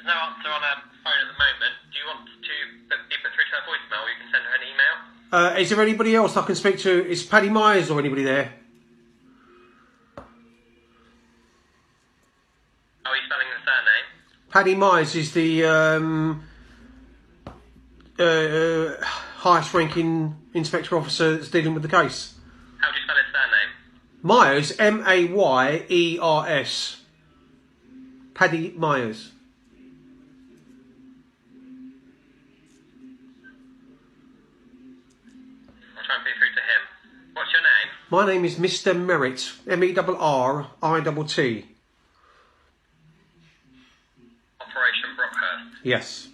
no answer on her phone at the moment. Do you want to be put through to her voicemail, or you can send her an email? Is there anybody else I can speak to? Is Paddy Myers or anybody there? How are you spelling the surname? Paddy Myers is the highest ranking inspector officer that's dealing with the case. How do you spell his surname? Myers, Mayers. Paddy Myers. I'll try and put you through to him. What's your name? My name is Mr. Merritt, MERRIT. Operation Brockhurst. Yes.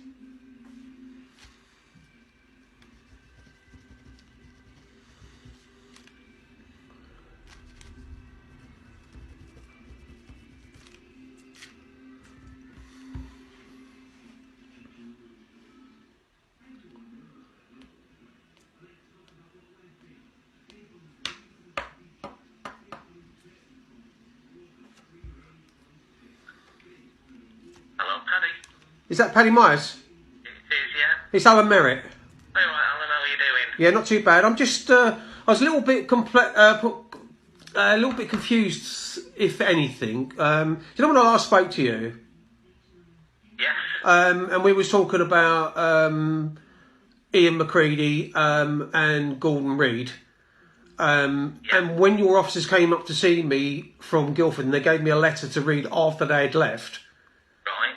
Hello, Paddy. Is that Paddy Myers? It is, yeah. It's Alan Merritt. Oh, right, Alan, how are you doing? Yeah, not too bad. I'm just, I was a little bit confused, if anything. You know when I last spoke to you, Yes. and we was talking about Ian McCready and Gordon Reid. And when your officers came up to see me from Guildford, and they gave me a letter to read after they had left. Right.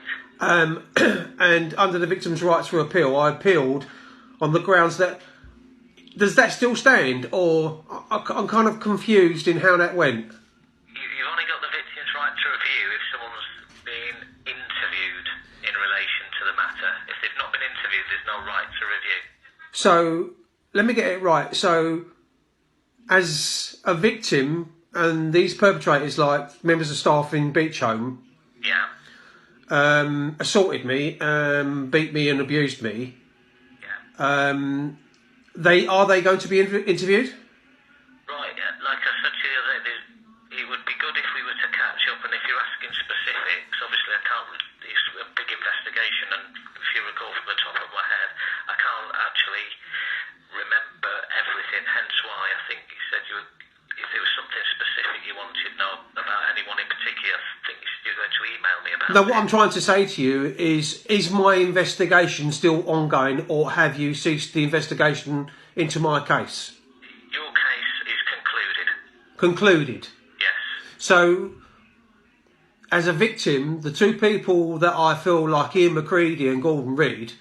And under the Victims' Right to Appeal, I appealed on the grounds that... Does that still stand? Or I'm kind of confused in how that went. You've only got the victim's right to review if someone's been interviewed in relation to the matter. If they've not been interviewed, there's no right to review. So, let me get it right. So, as a victim, and these perpetrators, like members of staff in Beach Home, Yeah. assaulted me, beat me and abused me, Yeah. are they going to be interviewed? Right, like I said to you the other day, it would be good if we were to catch up, and if you're asking specifics, obviously I can't, it's a big investigation, and if you recall from the top of my head, I can't actually remember everything, hence why I think you said if there was something specific you wanted to know about anyone in particular, I think you're going to email me about it. No, what I'm trying to say to you is my investigation still ongoing, or have you ceased the investigation into my case? Your case is concluded. Concluded. Yes. So, as a victim, the two people that I feel like Ian McCready and Gordon Reid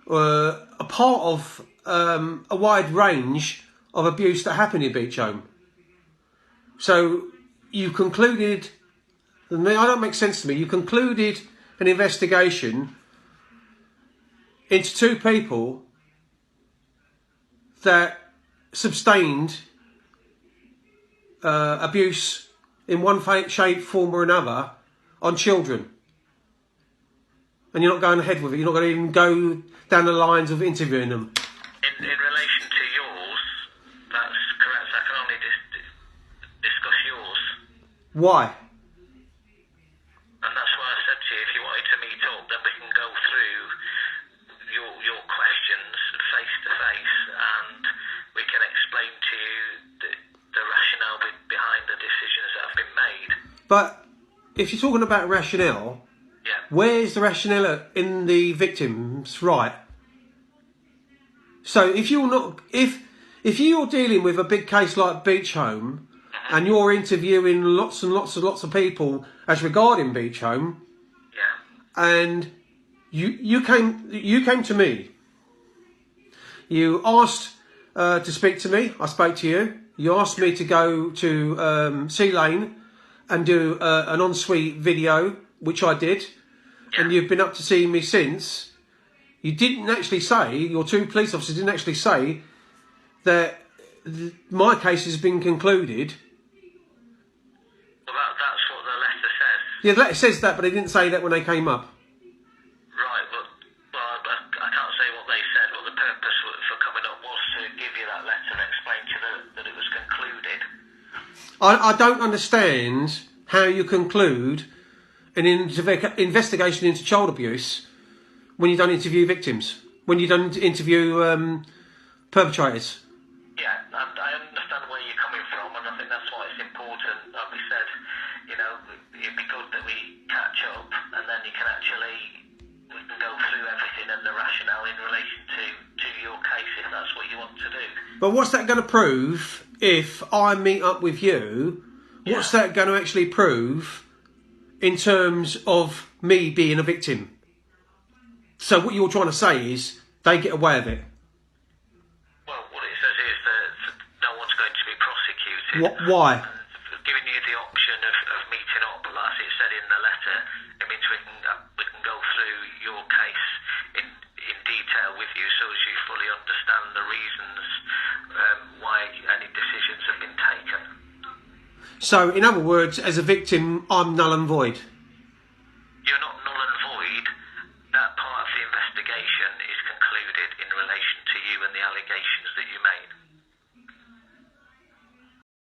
were a part of a wide range of abuse that happened in Beach Home. So, you concluded... That don't make sense to me. You concluded an investigation into two people that sustained abuse in one shape, form or another on children. And you're not going ahead with it. You're not going to even go down the lines of interviewing them. In relation to yours, that's correct. I can only discuss yours. Why? And that's why I said to you, if you wanted to meet up, then we can go through your questions face to face, and we can explain to you the rationale behind the decisions that have been made. But if you're talking about rationale, Yeah. where's the rationale in the victim's right? So if you're not, if you're dealing with a big case like Beach Home, and you're interviewing lots and lots and lots of people as regarding Beach Home, Yeah. and you came to me. You asked to speak to me. I spoke to you. You asked me to go to Sea Lane and do an ensuite video, which I did. Yeah. And you've been up to see me since. You didn't actually say, your two police officers didn't actually say that my case has been concluded. Well, that's what the letter says. Yeah, the letter says that, but they didn't say that when they came up. Right, but I can't say what they said, but the purpose for coming up was to give you that letter and explain to you that it was concluded. I don't understand how you conclude an investigation into child abuse when you don't interview victims, when you don't interview perpetrators. Yeah, and I understand where you're coming from, and I think that's why it's important. Like we said, it'd be good that we catch up, and then we can go through everything and the rationale in relation to your case, if that's what you want to do. But what's that going to prove if I meet up with you? What's that going to actually prove in terms of me being a victim? So what you're trying to say is they get away with it. Well, what it says is that no one's going to be prosecuted. Why? And giving you the option of meeting up, as it said in the letter, it means we can go through your case in detail with you, so as you fully understand the reasons why any decisions have been taken. So, in other words, as a victim, I'm null and void. You're not null and void. That part of the investigation is concluded in relation to you and the allegations that you made.